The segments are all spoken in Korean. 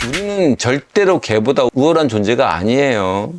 우리는 절대로 개보다 우월한 존재가 아니에요.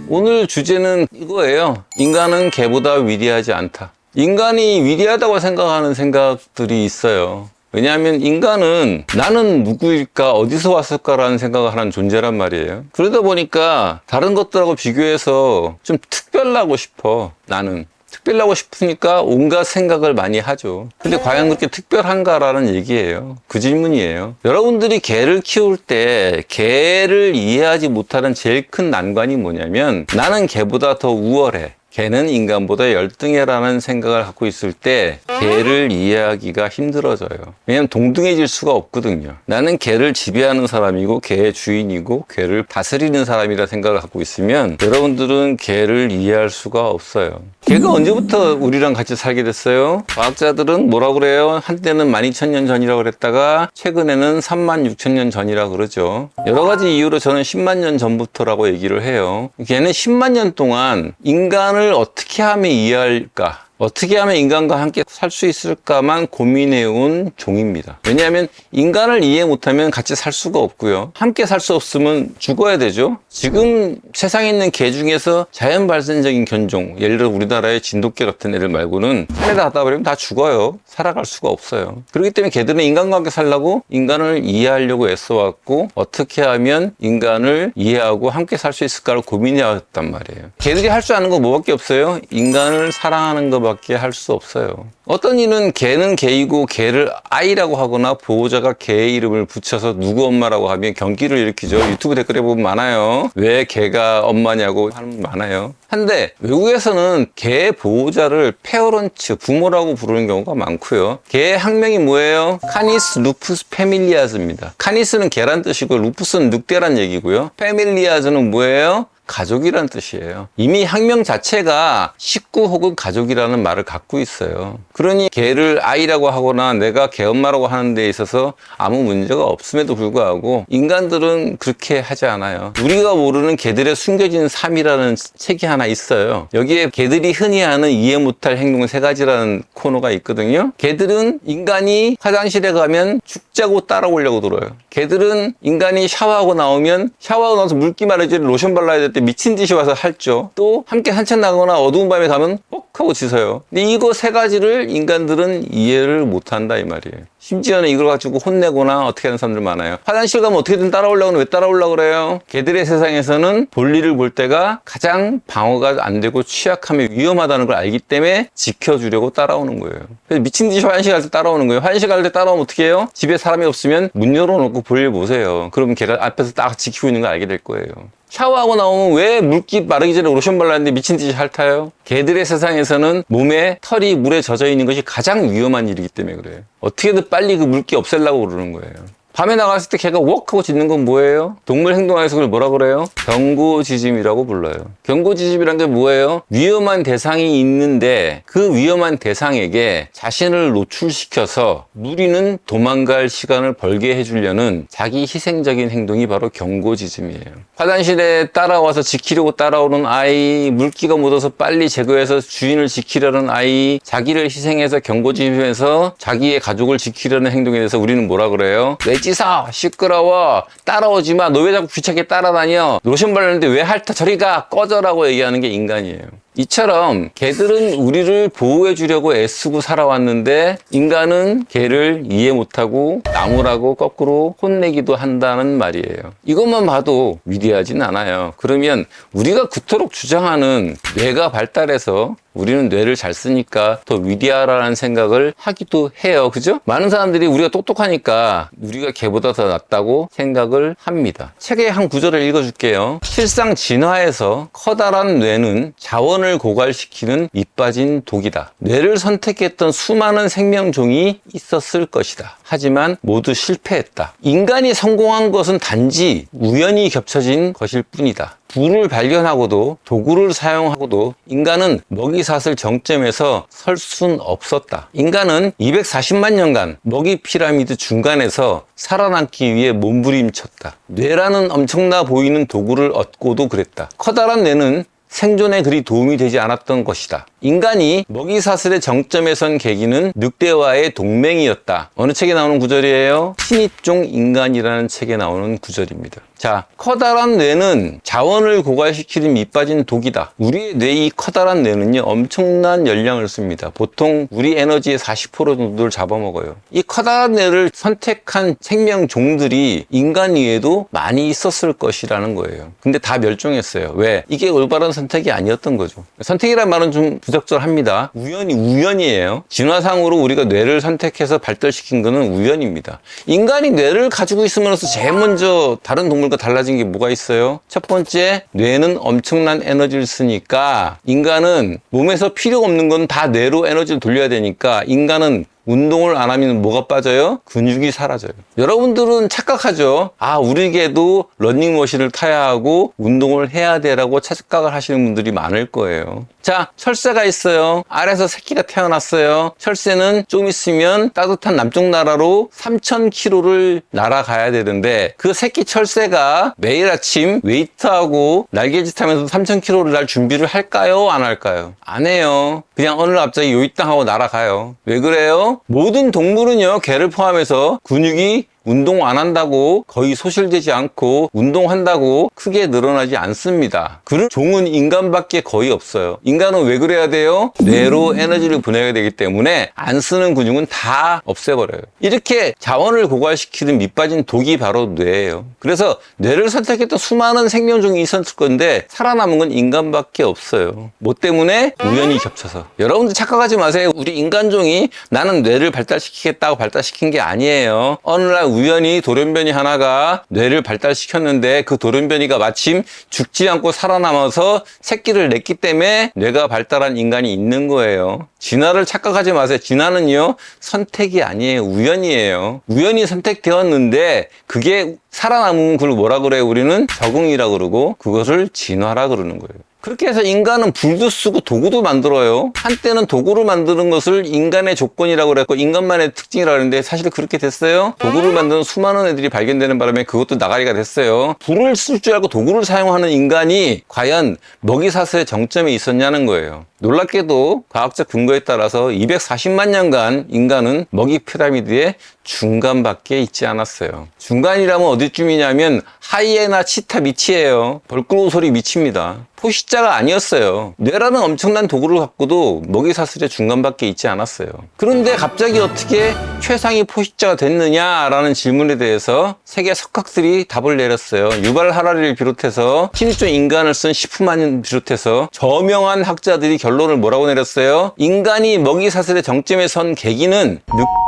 오늘 주제는 이거예요. 인간은 개보다 위대하지 않다. 인간이 위대하다고 생각하는 생각들이 있어요. 왜냐하면 인간은 나는 누구일까, 어디서 왔을까라는 생각을 하는 존재란 말이에요. 그러다 보니까 다른 것들하고 비교해서 좀 특별하고 싶어. 나는 특별하고 싶으니까 온갖 생각을 많이 하죠. 근데 과연 그렇게 특별한가라는 얘기예요. 그 질문이에요. 여러분들이 개를 키울 때 개를 이해하지 못하는 제일 큰 난관이 뭐냐면, 나는 개보다 더 우월해, 개는 인간보다 열등해라는 생각을 갖고 있을 때 개를 이해하기가 힘들어져요. 왜냐하면 동등해질 수가 없거든요. 나는 개를 지배하는 사람이고 개의 주인이고 개를 다스리는 사람이라 생각을 갖고 있으면 여러분들은 개를 이해할 수가 없어요. 개가 언제부터 우리랑 같이 살게 됐어요? 과학자들은 뭐라고 그래요? 한때는 12,000년 전이라고 그랬다가 최근에는 36,000년 전이라고 그러죠. 여러 가지 이유로 저는 10만 년 전부터라고 얘기를 해요. 걔는 10만 년 동안 인간을 어떻게 하면 이해할까? 어떻게 하면 인간과 함께 살 수 있을까만 고민해온 종입니다. 왜냐하면 인간을 이해 못하면 같이 살 수가 없고요. 함께 살 수 없으면 죽어야 되죠. 지금 세상에 있는 개 중에서 자연 발생적인 견종, 예를 들어 우리나라의 진돗개 같은 애들 말고는 산에다 갖다 버리면 다 죽어요. 살아갈 수가 없어요. 그렇기 때문에 개들은 인간과 함께 살려고 인간을 이해하려고 애써왔고, 어떻게 하면 인간을 이해하고 함께 살 수 있을까를 고민해왔단 말이에요. 개들이 할 줄 아는 거 뭐밖에 없어요? 인간을 사랑하는 것밖에 할 수 없어요. 어떤 이는 개는 개이고 개를 아이라고 하거나 보호자가 개의 이름을 붙여서 누구 엄마라고 하면 경기를 일으키죠. 유튜브 댓글에 보면 많아요. 왜 개가 엄마냐고 하는 분 많아요. 한데 외국에서는 개 보호자를 페어런츠, 부모라고 부르는 경우가 많고요. 개의 학명이 뭐예요? 카니스 루푸스 페밀리아즈입니다. 카니스는 개란 뜻이고 루푸스는 늑대란 얘기고요. 페밀리아즈는 뭐예요? 가족이란 뜻이에요. 이미 학명 자체가 식구 혹은 가족이라는 말을 갖고 있어요. 그러니 개를 아이라고 하거나 내가 개엄마라고 하는 데 있어서 아무 문제가 없음에도 불구하고 인간들은 그렇게 하지 않아요. 우리가 모르는 개들의 숨겨진 삶이라는 책이 하나 있어요. 여기에 개들이 흔히 하는 이해 못할 행동 3가지라는 코너가 있거든요. 개들은 인간이 화장실에 가면 죽자고 따라오려고 들어요. 개들은 인간이 샤워하고 나오면 샤워하고 나서 물기 마르지 로션 발라야 될 때 미친 듯이 와서 핥죠. 또 함께 산책 나가거나 어두운 밤에 가면 뻑 하고 짖어요. 근데 이거 3가지를 인간들은 이해를 못한다 이 말이에요. 심지어는 이걸 가지고 혼내거나 어떻게 하는 사람들 많아요. 화장실 가면 어떻게든 따라오려고 하면 왜 따라오려고 그래요? 개들의 세상에서는 볼일을 볼 때가 가장 방어가 안 되고 취약하면 위험하다는 걸 알기 때문에 지켜주려고 따라오는 거예요. 그래서 미친 듯이 화장실 갈 때 따라오는 거예요. 화장실 갈 때 따라오면 어떻게 해요? 집에 사람이 없으면 문 열어놓고 볼일 보세요. 그러면 걔가 앞에서 딱 지키고 있는 걸 알게 될 거예요. 샤워하고 나오면 왜 물기 마르기 전에 로션 발랐는데 미친 듯이 핥아요? 개들의 세상에서는 몸에 털이 물에 젖어 있는 것이 가장 위험한 일이기 때문에 그래요. 어떻게든 빨리 그 물기 없애려고 그러는 거예요. 밤에 나갔을 때 개가 웍 하고 짖는 건 뭐예요? 동물 행동학에서 그걸 뭐라 그래요? 경고짖음이라고 불러요. 경고짖음이란 게 뭐예요? 위험한 대상이 있는데 그 위험한 대상에게 자신을 노출시켜서 무리는 도망갈 시간을 벌게 해주려는 자기 희생적인 행동이 바로 경고짖음이에요. 화장실에 따라와서 지키려고 따라오는 아이, 물기가 묻어서 빨리 제거해서 주인을 지키려는 아이, 자기를 희생해서 경고짖으면서 자기의 가족을 지키려는 행동에 대해서 우리는 뭐라 그래요? 찌사, 시끄러워, 따라오지 마, 너 왜 자꾸 귀찮게 따라다녀, 로션 바르는데 왜 핥아, 저리 가, 꺼져라고 얘기하는 게 인간이에요. 이처럼 개들은 우리를 보호해 주려고 애쓰고 살아왔는데 인간은 개를 이해 못하고 나무라고 거꾸로 혼내기도 한다는 말이에요. 이것만 봐도 위대하진 않아요. 그러면 우리가 그토록 주장하는 뇌가 발달해서 우리는 뇌를 잘 쓰니까 더 위대하라는 생각을 하기도 해요. 그죠? 많은 사람들이 우리가 똑똑하니까 우리가 개보다 더 낫다고 생각을 합니다. 책의 한 구절을 읽어줄게요. 실상 진화에서 커다란 뇌는 자원을 고갈시키는 이빠진 독이다. 뇌를 선택했던 수많은 생명종이 있었을 것이다. 하지만 모두 실패했다. 인간이 성공한 것은 단지 우연히 겹쳐진 것일 뿐이다. 불을 발견하고도 도구를 사용하고도 인간은 먹이사슬 정점에서 설 순 없었다. 인간은 240만 년간 먹이 피라미드 중간에서 살아남기 위해 몸부림쳤다. 뇌라는 엄청나 보이는 도구를 얻고도 그랬다. 커다란 뇌는 생존에 그리 도움이 되지 않았던 것이다. 인간이 먹이사슬의 정점에 선 계기는 늑대와의 동맹이었다. 어느 책에 나오는 구절이에요? 신입종 인간이라는 책에 나오는 구절입니다. 자, 커다란 뇌는 자원을 고갈시키는 밑빠진 독이다. 우리의 뇌의 커다란 뇌는요, 엄청난 열량을 씁니다. 보통 우리 에너지의 40% 정도를 잡아먹어요. 이 커다란 뇌를 선택한 생명종들이 인간 위에도 많이 있었을 것이라는 거예요. 근데 다 멸종했어요. 왜? 이게 올바른 선택이 아니었던 거죠. 선택이란 말은 좀 부적절합니다. 우연이에요. 진화상으로 우리가 뇌를 선택해서 발달시킨 거는 우연입니다. 인간이 뇌를 가지고 있으면서 제일 먼저 다른 동물과 달라진 게 뭐가 있어요? 첫 번째, 뇌는 엄청난 에너지를 쓰니까 인간은 몸에서 필요가 없는 건 다 뇌로 에너지를 돌려야 되니까 인간은 운동을 안 하면 뭐가 빠져요? 근육이 사라져요. 여러분들은 착각하죠. 아, 우리에게도 러닝머신을 타야 하고 운동을 해야 돼라고 착각을 하시는 분들이 많을 거예요. 자, 철새가 있어요. 알에서 새끼가 태어났어요. 철새는 좀 있으면 따뜻한 남쪽 나라로 3,000km를 날아가야 되는데 그 새끼 철새가 매일 아침 웨이트하고 날개짓 하면서 3,000km를 날 준비를 할까요? 안 할까요? 안 해요. 그냥 어느 날 갑자기 요이땅 하고 날아가요. 왜 그래요? 모든 동물은요, 개를 포함해서 근육이 운동 안 한다고 거의 소실되지 않고 운동한다고 크게 늘어나지 않습니다. 그런 종은 인간밖에 거의 없어요. 인간은 왜 그래야 돼요? 뇌로 에너지를 보내야 되기 때문에 안 쓰는 근육은 다 없애버려요. 이렇게 자원을 고갈시키는 밑빠진 독이 바로 뇌예요. 그래서 뇌를 선택했던 수많은 생명종이 있었을 건데 살아남은 건 인간밖에 없어요. 뭐 때문에? 우연히 겹쳐서. 여러분들 착각하지 마세요. 우리 인간종이 나는 뇌를 발달시키겠다고 발달시킨 게 아니에요. 어느 날 우연히 돌연변이 하나가 뇌를 발달시켰는데 그 돌연변이가 마침 죽지 않고 살아남아서 새끼를 냈기 때문에 뇌가 발달한 인간이 있는 거예요. 진화를 착각하지 마세요. 진화는요, 선택이 아니에요. 우연이에요. 우연히 선택되었는데 그게 살아남은 걸 뭐라 그래요? 우리는 적응이라 그러고 그것을 진화라 그러는 거예요. 그렇게 해서 인간은 불도 쓰고 도구도 만들어요. 한때는 도구를 만드는 것을 인간의 조건이라고 그랬고 인간만의 특징이라고 했는데 사실 그렇게 됐어요. 도구를 만드는 수많은 애들이 발견되는 바람에 그것도 나가리가 됐어요. 불을 쓸 줄 알고 도구를 사용하는 인간이 과연 먹이사슬의 정점에 있었냐는 거예요. 놀랍게도 과학적 근거에 따라서 240만 년간 인간은 먹이 피라미드의 중간밖에 있지 않았어요. 중간이라면 어디쯤이냐면 하이에나 치타 밑이에요. 벌꿀 소리 밑입니다. 포식자가 아니었어요. 뇌라는 엄청난 도구를 갖고도 먹이사슬의 중간밖에 있지 않았어요. 그런데 갑자기 어떻게 최상위 포식자가 됐느냐라는 질문에 대해서 세계 석학들이 답을 내렸어요. 유발 하라리를 비롯해서 신입종 인간을 쓴 시프만을 비롯해서 저명한 학자들이 결론을 뭐라고 내렸어요? 인간이 먹이사슬의 정점에 선 계기는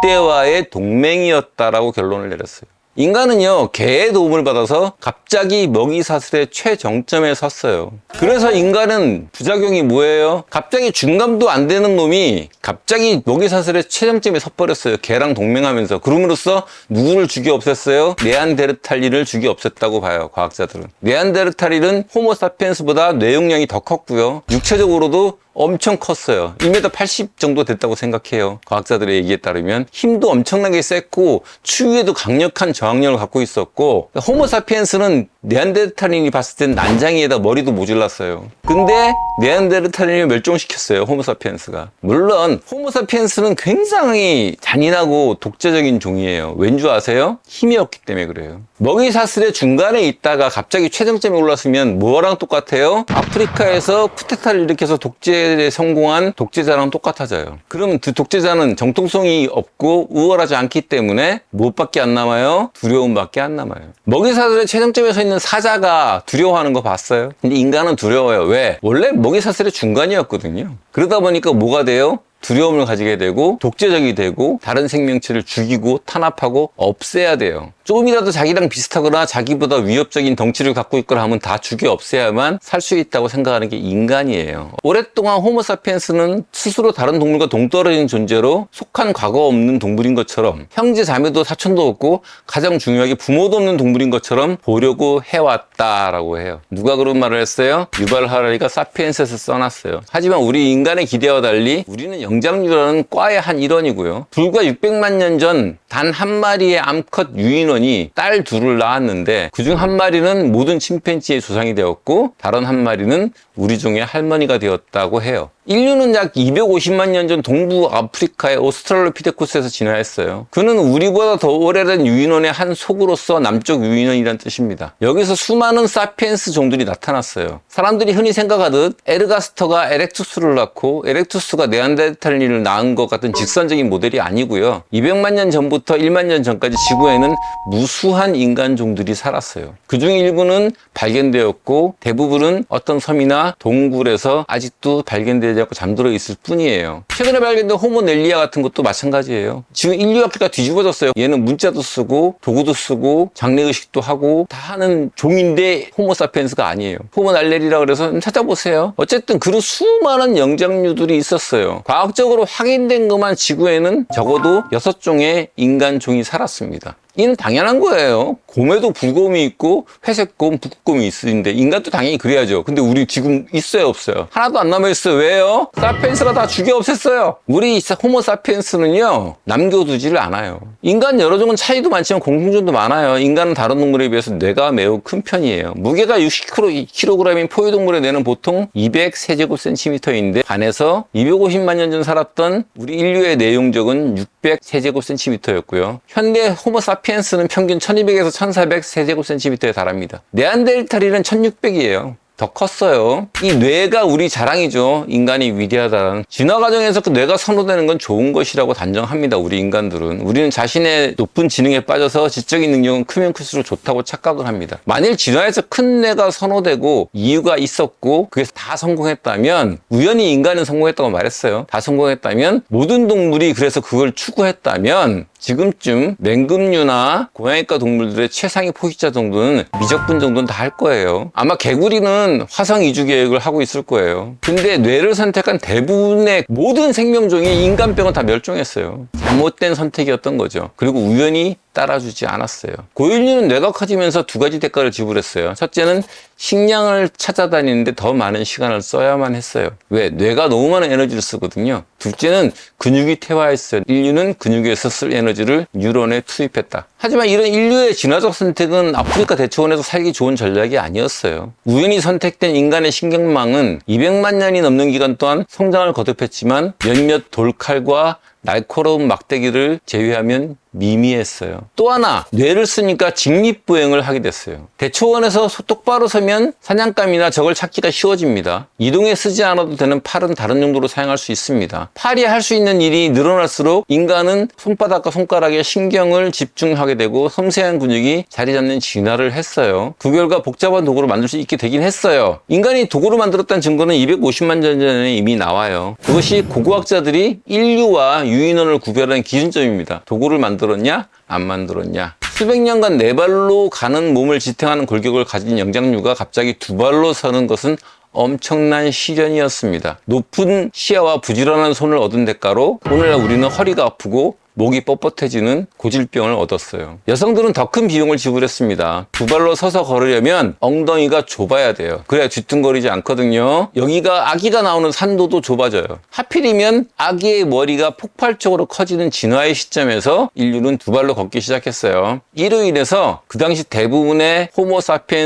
늑대와의 동맹이었다라고 결론을 내렸어요. 인간은요, 개의 도움을 받아서 갑자기 먹이사슬의 최정점에 섰어요. 그래서 인간은 부작용이 뭐예요? 갑자기 중감도 안 되는 놈이 갑자기 먹이사슬의 최정점에 섰버렸어요. 개랑 동맹하면서. 그럼으로써 누구를 죽여 없앴어요? 네안데르탈린을 죽여 없앴다고 봐요, 과학자들은. 네안데르탈린은 호모사피엔스보다 뇌용량이 더 컸고요. 육체적으로도 엄청 컸어요. 1m 80 정도 됐다고 생각해요. 과학자들의 얘기에 따르면. 힘도 엄청나게 셌고 추위에도 강력한 저항력을 갖고 있었고 호모사피엔스는 네안데르탈린이 봤을 땐 난장이에다 머리도 모질랐어요. 근데 네안데르탈린을 멸종시켰어요, 호모사피엔스가. 물론 호모사피엔스는 굉장히 잔인하고 독재적인 종이에요. 왠 줄 아세요? 힘이 없기 때문에 그래요. 먹이사슬의 중간에 있다가 갑자기 최정점에 올랐으면 뭐랑 똑같아요? 아프리카에서 쿠데타를 일으켜서 독재에 성공한 독재자랑 똑같아져요. 그러면 그 독재자는 정통성이 없고 우월하지 않기 때문에 무엇밖에 안 남아요? 두려움밖에 안 남아요. 먹이사슬의 최정점에 서 있는 사자가 두려워하는 거 봤어요? 근데 인간은 두려워요. 왜? 원래 먹이사슬의 중간이었거든요. 그러다 보니까 뭐가 돼요? 두려움을 가지게 되고 독재적이 되고 다른 생명체를 죽이고 탄압하고 없애야 돼요. 조금이라도 자기랑 비슷하거나 자기보다 위협적인 덩치를 갖고 있거나 하면 다 죽여 없애야만 살 수 있다고 생각하는 게 인간이에요. 오랫동안 호모사피엔스는 스스로 다른 동물과 동떨어진 존재로 속한 과거 없는 동물인 것처럼 형제 자매도 사촌도 없고 가장 중요하게 부모도 없는 동물인 것처럼 보려고 해왔다라고 해요. 누가 그런 말을 했어요? 유발 하라리가 사피엔스에서 써놨어요. 하지만 우리 인간의 기대와 달리 우리는 영장류라는 과의 한 일원이고요. 불과 600만 년 전 단 한 마리의 암컷 유인원이 딸 둘을 낳았는데 그중 한 마리는 모든 침팬지의 조상이 되었고 다른 한 마리는 우리 종의 할머니가 되었다고 해요. 인류는 약 250만 년 전 동부 아프리카의 오스트랄로피테쿠스에서 진화했어요. 그는 우리보다 더 오래된 유인원의 한 속으로서 남쪽 유인원이란 뜻입니다. 여기서 수많은 사피엔스 종들이 나타났어요. 사람들이 흔히 생각하듯 에르가스터가 에렉투스를 낳고 에렉투스가 네안데르탈린을 낳은 것 같은 직선적인 모델이 아니고요. 200만 년 전부터 1만 년 전까지 지구에는 무수한 인간종들이 살았어요. 그중 일부는 발견되었고 대부분은 어떤 섬이나 동굴에서 아직도 발견되지 않고 잠들어 있을 뿐이에요. 최근에 발견된 호모넬리아 같은 것도 마찬가지예요. 지금 인류학계가 뒤집어졌어요. 얘는 문자도 쓰고 도구도 쓰고 장례의식도 하고 다 하는 종인데 호모사피엔스가 아니에요. 호모날레리라 그래서 찾아보세요. 어쨌든 그런 수많은 영장류들이 있었어요. 과학적으로 확인된 것만 지구에는 적어도 6종의 인간종이 살았습니다. 이는 당연한 거예요. 곰에도 불곰이 있고 회색곰, 북극곰이 있는데 인간도 당연히 그래야죠. 근데 우리 지금 있어요, 없어요? 하나도 안 남아있어요. 왜요? 사피엔스가 다 죽여 없앴어요. 우리 호모사피엔스는요 남겨두지를 않아요. 인간 여러 종은 차이도 많지만 공통점도 많아요. 인간은 다른 동물에 비해서 뇌가 매우 큰 편이에요. 무게가 60kg인 포유동물의 뇌는 보통 200세제곱센티미터인데 반해서 250만 년 전 살았던 우리 인류의 뇌용적은 600세제곱센티미터였고요. 현대 호모사피엔스는 평균 1200에서 1400세제곱센티미터에 달합니다. 네안데르탈인은 1600이에요. 더 컸어요. 이 뇌가 우리 자랑이죠. 인간이 위대하다는. 진화 과정에서 그 뇌가 선호되는 건 좋은 것이라고 단정합니다. 우리 인간들은. 우리는 자신의 높은 지능에 빠져서 지적인 능력은 크면 클수록 좋다고 착각을 합니다. 만일 진화에서 큰 뇌가 선호되고 이유가 있었고 그게 다 성공했다면 우연히 인간은 성공했다고 말했어요. 다 성공했다면 모든 동물이 그래서 그걸 추구했다면 지금쯤 맹금류나 고양이과 동물들의 최상위 포식자 정도는 미적분 정도는 다 할 거예요. 아마 개구리는 화성 이주 계획을 하고 있을 거예요. 근데 뇌를 선택한 대부분의 모든 생명종이 인간병은 다 멸종했어요. 잘못된 선택이었던 거죠. 그리고 우연히 따라주지 않았어요. 고인류는 뇌가 커지면서 두 가지 대가를 지불했어요. 첫째는 식량을 찾아다니는데 더 많은 시간을 써야만 했어요. 왜? 뇌가 너무 많은 에너지를 쓰거든요. 둘째는 근육이 퇴화했어요. 인류는 근육에서 쓸 에너지를 뉴런에 투입했다. 하지만 이런 인류의 진화적 선택은 아프리카 대초원에서 살기 좋은 전략이 아니었어요. 우연히 선택된 인간의 신경망은 200만 년이 넘는 기간 동안 성장을 거듭했지만 몇몇 돌칼과 날카로운 막대기를 제외하면 미미했어요. 또 하나, 뇌를 쓰니까 직립보행을 하게 됐어요. 대초원에서 똑바로 서면 사냥감이나 적을 찾기가 쉬워집니다. 이동에 쓰지 않아도 되는 팔은 다른 용도로 사용할 수 있습니다. 팔이 할 수 있는 일이 늘어날수록 인간은 손바닥과 손가락에 신경을 집중하게 되고 섬세한 근육이 자리 잡는 진화를 했어요. 그 결과 복잡한 도구를 만들 수 있게 되긴 했어요. 인간이 도구를 만들었다는 증거는 250만 년 전에 이미 나와요. 그것이 고고학자들이 인류와 유인원을 구별하는 기준점입니다. 도구를 만들었냐? 안 만들었냐? 수백 년간 네 발로 가는 몸을 지탱하는 골격을 가진 영장류가 갑자기 두 발로 서는 것은 엄청난 시련이었습니다. 높은 시야와 부지런한 손을 얻은 대가로 오늘날 우리는 허리가 아프고 목이 뻣뻣해지는 고질병을 얻었어요. 여성들은 더 큰 비용을 지불했습니다. 두 발로 서서 걸으려면 엉덩이가 좁아야 돼요. 그래야 뒤뚱거리지 않거든요. 여기가 아기가 나오는 산도도 좁아져요. 하필이면 아기의 머리가 폭발적으로 커지는 진화의 시점에서 인류는 두 발로 걷기 시작했어요. 이로 인해서 그 당시 대부분의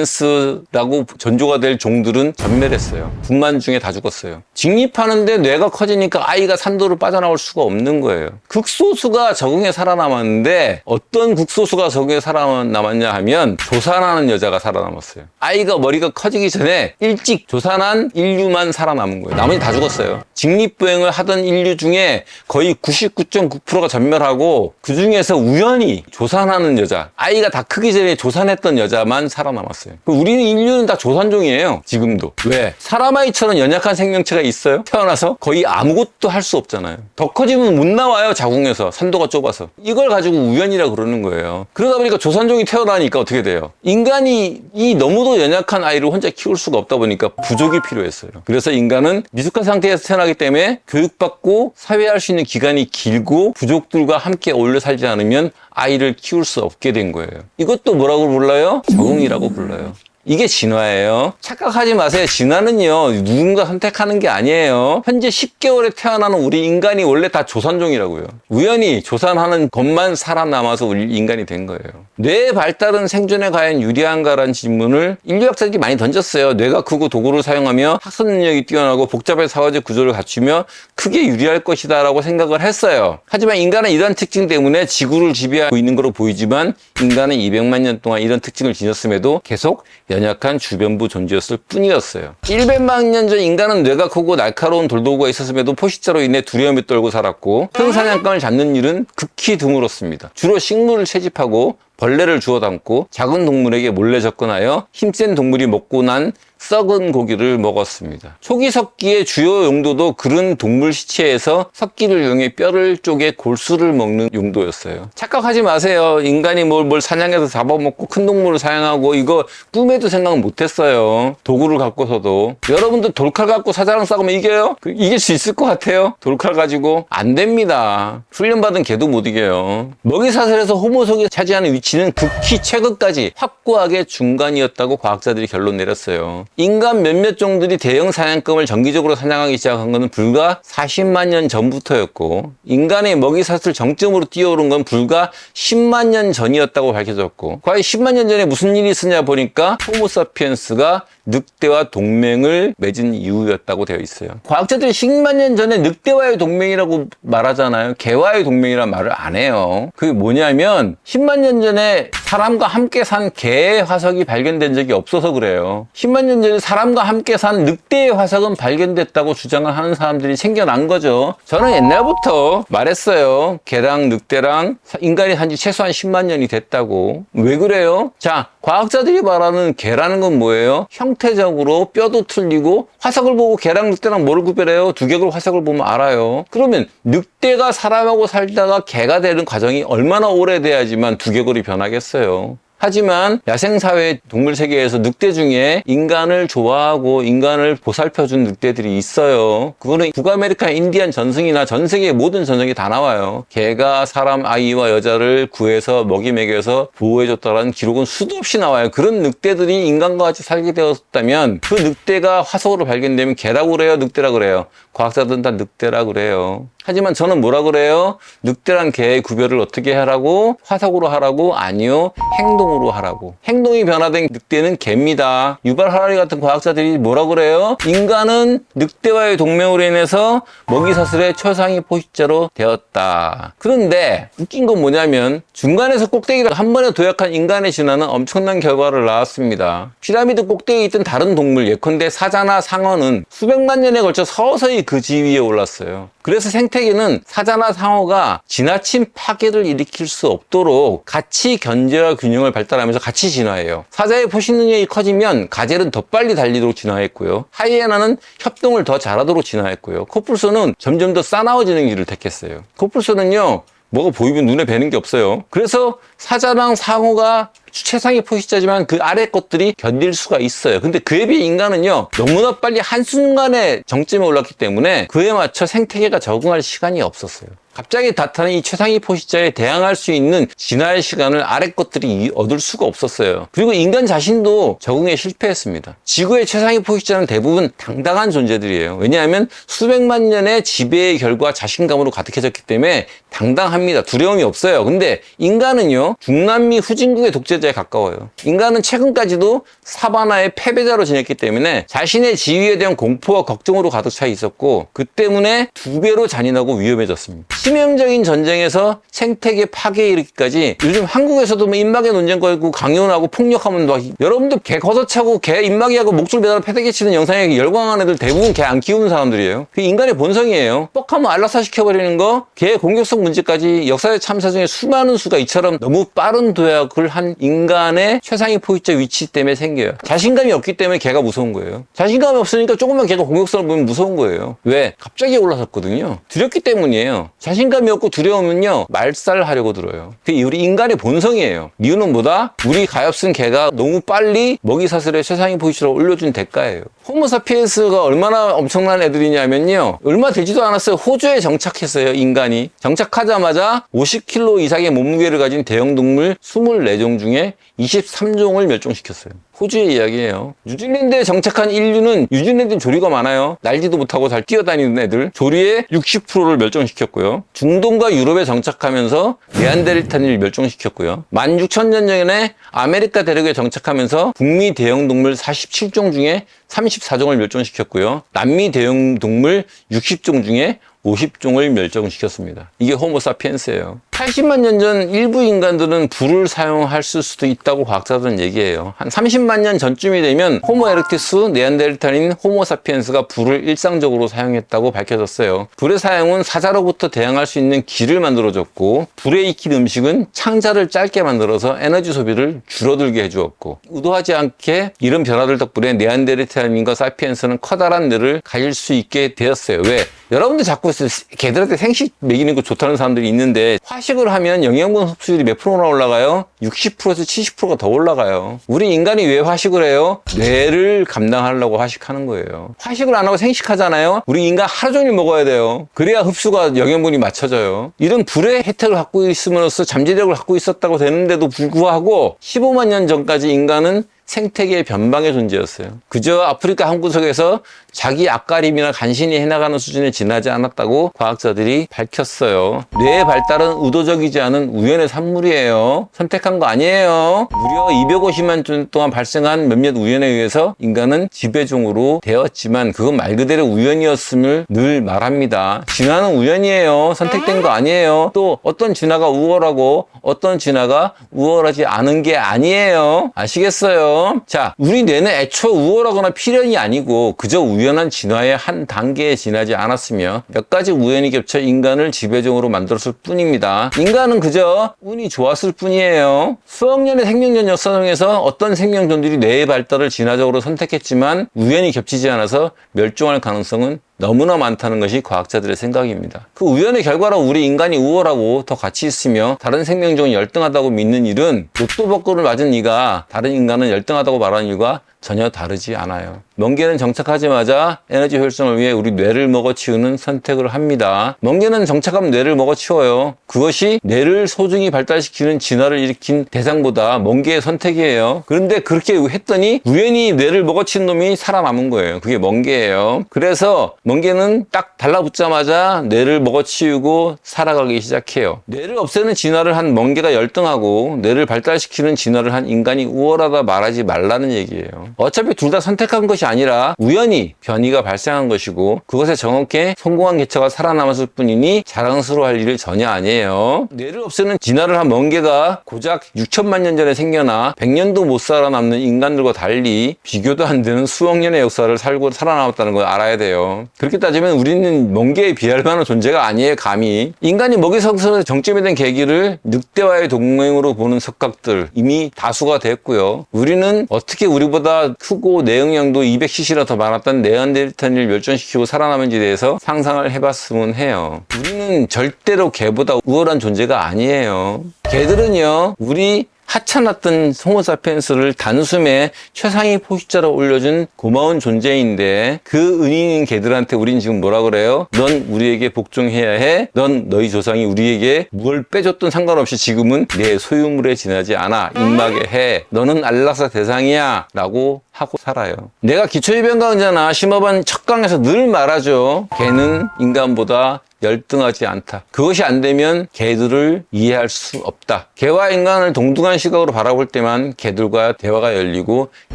호모사피엔스라고 전조가 될 종들은 전멸했어요. 9만 중에 다 죽었어요. 직립하는데 뇌가 커지니까 아이가 산도를 빠져나올 수가 없는 거예요. 극소수가 국소수가 적응해 살아남았는데 어떤 국소수가 적응해 살아남았냐 하면 조산하는 여자가 살아남았어요. 아이가 머리가 커지기 전에 일찍 조산한 인류만 살아남은 거예요. 나머지 다 죽었어요. 직립보행을 하던 인류 중에 거의 99.9%가 전멸하고 그 중에서 우연히 조산하는 여자, 아이가 다 크기 전에 조산했던 여자만 살아남았어요. 우리는 인류는 다 조산종이에요. 지금도. 왜? 사람아이처럼 연약한 생명체가 있어요? 태어나서 거의 아무것도 할 수 없잖아요. 더 커지면 못 나와요. 자궁에서. 산도가 좁아서. 이걸 가지고 우연이라 그러는 거예요. 그러다 보니까 조산종이 태어나니까 어떻게 돼요? 인간이 이 너무도 연약한 아이를 혼자 키울 수가 없다 보니까 부족이 필요했어요. 그래서 인간은 미숙한 상태에서 태어나기 때문에 교육받고 사회할 수 있는 기간이 길고 부족들과 함께 어울려 살지 않으면 아이를 키울 수 없게 된 거예요. 이것도 뭐라고 불러요? 적응이라고 불러요. 이게 진화예요. 착각하지 마세요. 진화는요, 누군가 선택하는 게 아니에요. 현재 10개월에 태어나는 우리 인간이 원래 다 조산종이라고요. 우연히 조산하는 것만 살아남아서 우리 인간이 된 거예요. 뇌의 발달은 생존에 과연 유리한가라는 질문을 인류학자들이 많이 던졌어요. 뇌가 크고 도구를 사용하며 학습 능력이 뛰어나고 복잡한 사회적 구조를 갖추며 크게 유리할 것이다 라고 생각을 했어요. 하지만 인간은 이런 특징 때문에 지구를 지배하고 있는 것으로 보이지만 인간은 200만 년 동안 이런 특징을 지녔음에도 계속 연약한 주변부 존재였을 뿐이었어요. 100만 년 전 인간은 뇌가 크고 날카로운 돌도구가 있었음에도 포식자로 인해 두려움에 떨고 살았고 큰 사냥감을 잡는 일은 극히 드물었습니다. 주로 식물을 채집하고 벌레를 주워 담고 작은 동물에게 몰래 접근하여 힘센 동물이 먹고 난 썩은 고기를 먹었습니다. 초기 석기의 주요 용도도 그런 동물 시체에서 석기를 이용해 뼈를 쪼개 골수를 먹는 용도였어요. 착각하지 마세요. 인간이 뭘 사냥해서 잡아먹고 큰 동물을 사냥하고 이거 꿈에도 생각 못했어요. 도구를 갖고서도. 여러분들 돌칼 갖고 사자랑 싸우면 이겨요? 이길 수 있을 것 같아요? 돌칼 가지고? 안 됩니다. 훈련받은 개도 못 이겨요. 먹이사슬에서 호모석이 차지하는 위치는 극히 최근까지 확고하게 중간이었다고 과학자들이 결론 내렸어요. 인간 몇몇 종들이 대형 사냥감을 정기적으로 사냥하기 시작한 것은 불과 40만 년 전부터였고 인간의 먹이사슬 정점으로 뛰어오른 건 불과 10만 년 전이었다고 밝혀졌고 과연 10만 년 전에 무슨 일이 있었냐 보니까 호모사피엔스가 늑대와 동맹을 맺은 이유였다고 되어 있어요. 과학자들이 10만 년 전에 늑대와의 동맹이라고 말하잖아요. 개와의 동맹이란 말을 안 해요. 그게 뭐냐면 10만 년 전에 사람과 함께 산 개의 화석이 발견된 적이 없어서 그래요. 10만 년 전에 사람과 함께 산 늑대의 화석은 발견됐다고 주장을 하는 사람들이 생겨난 거죠. 저는 옛날부터 말했어요. 개랑 늑대랑 인간이 산 지 최소한 10만 년이 됐다고. 왜 그래요? 자, 과학자들이 말하는 개라는 건 뭐예요? 형태적으로 뼈도 틀리고 화석을 보고 개랑 늑대랑 뭐를 구별해요? 두개골 화석을 보면 알아요. 그러면 늑대가 사람하고 살다가 개가 되는 과정이 얼마나 오래돼야지만 두개골이 변하겠어요? 하지만 야생사회 동물세계에서 늑대 중에 인간을 좋아하고 인간을 보살펴준 늑대들이 있어요. 그거는 북아메리카 인디안 전승이나 전 세계 모든 전승이 다 나와요. 개가 사람 아이와 여자를 구해서 먹이 먹여서 보호해줬다는 기록은 수도 없이 나와요. 그런 늑대들이 인간과 같이 살게 되었다면 그 늑대가 화석으로 발견되면 개라고 그래요? 늑대라고 그래요? 과학자들은 다 늑대라고 그래요. 하지만 저는 뭐라 그래요? 늑대랑 개의 구별을 어떻게 하라고? 화석으로 하라고? 아니요. 행동으로 하라고. 행동이 변화된 늑대는 개입니다. 유발 하라리 같은 과학자들이 뭐라 그래요? 인간은 늑대와의 동맹으로 인해서 먹이사슬의 최상위 포식자로 되었다. 그런데 웃긴 건 뭐냐면 중간에서 꼭대기를 한 번에 도약한 인간의 진화는 엄청난 결과를 낳았습니다. 피라미드 꼭대기에 있던 다른 동물 예컨대 사자나 상어는 수백만 년에 걸쳐 서서히 그 지위에 올랐어요. 그래서 생태계는 사자나 상어가 지나친 파괴를 일으킬 수 없도록 같이 견제와 균형을 발달하면서 같이 진화해요. 사자의 포식 능력이 커지면 가젤은 더 빨리 달리도록 진화했고요. 하이에나는 협동을 더 잘하도록 진화했고요. 코뿔소는 점점 더 싸나워지는 길을 택했어요. 코뿔소는요, 뭐가 보이면 눈에 뵈는 게 없어요. 그래서 사자랑 상어가 최상위 포식자지만 그 아래 것들이 견딜 수가 있어요. 근데 그에 비해 인간은요, 너무나 빨리 한순간에 정점에 올랐기 때문에 그에 맞춰 생태계가 적응할 시간이 없었어요. 갑자기 나타난 이 최상위 포식자에 대항할 수 있는 진화의 시간을 아래 것들이 얻을 수가 없었어요. 그리고 인간 자신도 적응에 실패했습니다. 지구의 최상위 포식자는 대부분 당당한 존재들이에요. 왜냐하면 수백만 년의 지배의 결과 자신감으로 가득해졌기 때문에 당당합니다. 두려움이 없어요. 근데 인간은요, 중남미 후진국의 독재자 패배자에 가까워요. 인간은 최근까지도 사바나의 패배자로 지냈기 때문에 자신의 지위에 대한 공포와 걱정으로 가득 차 있었고, 그 때문에 2배로 잔인하고 위험해졌습니다. 치명적인 전쟁에서 생태계 파괴에 이르기까지, 요즘 한국에서도 뭐 입마개 논쟁 걸고 강요하고 폭력하면 막, 여러분들 개 걷어차고 개 입마개하고 목줄 매달아 패대기 치는 영상에 열광하는 애들 대부분 개 안 키우는 사람들이에요. 그게 인간의 본성이에요. 뻑하면 안락사 시켜버리는 거, 개 공격성 문제까지 역사의 참사 중에 수많은 수가 이처럼 너무 빠른 도약을 한 인간의 최상위 포식자 위치 때문에 생겨요. 자신감이 없기 때문에 개가 무서운 거예요. 자신감이 없으니까 조금만 개가 공격성을 보면 무서운 거예요. 왜? 갑자기 올라섰거든요. 두렵기 때문이에요. 자신감이 없고 두려우면요, 말살하려고 들어요. 그게 우리 인간의 본성이에요. 이유는 뭐다? 우리 가엾은 개가 너무 빨리 먹이 사슬에 최상위 포식자로 올려준 대가예요. 호모사피엔스가 얼마나 엄청난 애들이냐면요, 얼마 되지도 않았어요. 호주에 정착했어요. 인간이 정착하자마자 50kg 이상의 몸무게를 가진 대형동물 24종 중에 23종을 멸종시켰어요. 호주의 이야기예요. 뉴질랜드에 정착한 인류는, 뉴질랜드는 조류가 많아요. 날지도 못하고 잘 뛰어다니는 애들, 조류의 60%를 멸종시켰고요. 중동과 유럽에 정착하면서 네안데르탈인을 멸종시켰고요. 16,000년 전에 아메리카 대륙에 정착하면서 북미 대형동물 47종 중에 34종을 멸종시켰고요. 남미 대형동물 60종 중에 50종을 멸종시켰습니다. 이게 호모사피엔스예요. 80만 년 전 일부 인간들은 불을 사용할 수도 있다고 과학자들은 얘기해요. 한 30만 년 전쯤이 되면 호모 에렉투스, 네안데르탈인, 호모사피엔스가 불을 일상적으로 사용했다고 밝혀졌어요. 불의 사용은 사자로부터 대항할 수 있는 기를 만들어줬고, 불에 익힌 음식은 창자를 짧게 만들어서 에너지 소비를 줄어들게 해주었고, 의도하지 않게 이런 변화들 덕분에 네안데르탈인과 사피엔스는 커다란 뇌를 가질 수 있게 되었어요. 왜? 여러분들 자꾸 개들한테 생식 먹이는 거 좋다는 사람들이 있는데, 화식을 하면 영양분 흡수율이 몇 프로나 올라가요? 60%에서 70%가 더 올라가요. 우리 인간이 왜 화식을 해요? 뇌를 감당하려고 화식하는 거예요. 화식을 안 하고 생식하잖아요? 우리 인간 하루 종일 먹어야 돼요. 그래야 흡수가 영양분이 맞춰져요. 이런 불의 혜택을 갖고 있음으로써 잠재력을 갖고 있었다고 되는데도 불구하고 15만 년 전까지 인간은 생태계의 변방의 존재였어요. 그저 아프리카 한 구석에서 자기 앞가림이나 간신히 해나가는 수준에 지나지 않았다고 과학자들이 밝혔어요. 뇌의 발달은 의도적이지 않은 우연의 산물이에요. 선택한 거 아니에요. 무려 250만 년 동안 발생한 몇몇 우연에 의해서 인간은 지배종으로 되었지만, 그건 말 그대로 우연이었음을 늘 말합니다. 진화는 우연이에요. 선택된 거 아니에요. 또 어떤 진화가 우월하고 어떤 진화가 우월하지 않은 게 아니에요. 아시겠어요? 자, 우리 뇌는 애초 우월하거나 필연이 아니고 그저 우연한 진화의 한 단계에 지나지 않았으며 몇 가지 우연이 겹쳐 인간을 지배종으로 만들었을 뿐입니다. 인간은 그저 운이 좋았을 뿐이에요. 수억 년의 생명전 역사 중에서 어떤 생명존들이 뇌의 발달을 진화적으로 선택했지만 우연히 겹치지 않아서 멸종할 가능성은 너무나 많다는 것이 과학자들의 생각입니다. 그 우연의 결과로 우리 인간이 우월하고 더 가치 있으며 다른 생명종이 열등하다고 믿는 일은, 로또 복권을 맞은 이가 다른 인간은 열등하다고 말하는 이유가 전혀 다르지 않아요. 멍게는 정착하자마자 에너지 효율성을 위해 우리 뇌를 먹어치우는 선택을 합니다. 멍게는 정착하면 뇌를 먹어치워요. 그것이 뇌를 소중히 발달시키는 진화를 일으킨 대상보다 멍게의 선택이에요. 그런데 그렇게 했더니 우연히 뇌를 먹어치는 놈이 살아남은 거예요. 그게 멍게예요. 그래서 멍게는 딱 달라붙자마자 뇌를 먹어치우고 살아가기 시작해요. 뇌를 없애는 진화를 한 멍게가 열등하고 뇌를 발달시키는 진화를 한 인간이 우월하다 말하지 말라는 얘기예요. 어차피 둘 다 선택한 것이 아니라 우연히 변이가 발생한 것이고, 그것에 정확히 성공한 개체가 살아남았을 뿐이니 자랑스러워할 일이 전혀 아니에요. 뇌를 없애는 진화를 한 멍게가 고작 6천만 년 전에 생겨나 100년도 못 살아남는 인간들과 달리 비교도 안 되는 수억 년의 역사를 살고 살아남았다는 걸 알아야 돼요. 그렇게 따지면 우리는 멍게에 비할 만한 존재가 아니에요. 감히. 인간이 먹이사슬에서 정점이 된 계기를 늑대와의 동맹으로 보는 석각들 이미 다수가 됐고요. 우리는 어떻게 우리보다 크고 내용량도 200cc나 더 많았던 네안데르탈인을 멸종시키고 살아남은지에 대해서 상상을 해봤으면 해요. 우리는 절대로 개보다 우월한 존재가 아니에요. 개들은요, 우리 하찮았던 호모사피엔스를 단숨에 최상위 포식자로 올려준 고마운 존재인데, 그 은인인 개들한테 우린 지금 뭐라 그래요? 넌 우리에게 복종해야 해. 넌 너희 조상이 우리에게 뭘 빼줬든 상관없이 지금은 내 소유물에 지나지 않아. 입마개 해. 너는 안락사 대상이야. 라고 하고 살아요. 내가 기초유변강자나 심어반 첫 강에서 늘 말하죠. 개는 인간보다 열등하지 않다. 그것이 안 되면 개들을 이해할 수 없다. 개와 인간을 동등한 시각으로 바라볼 때만 개들과 대화가 열리고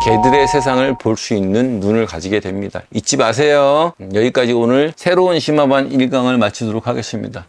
개들의 세상을 볼 수 있는 눈을 가지게 됩니다. 잊지 마세요. 여기까지 오늘 새로운 심화반 1강을 마치도록 하겠습니다.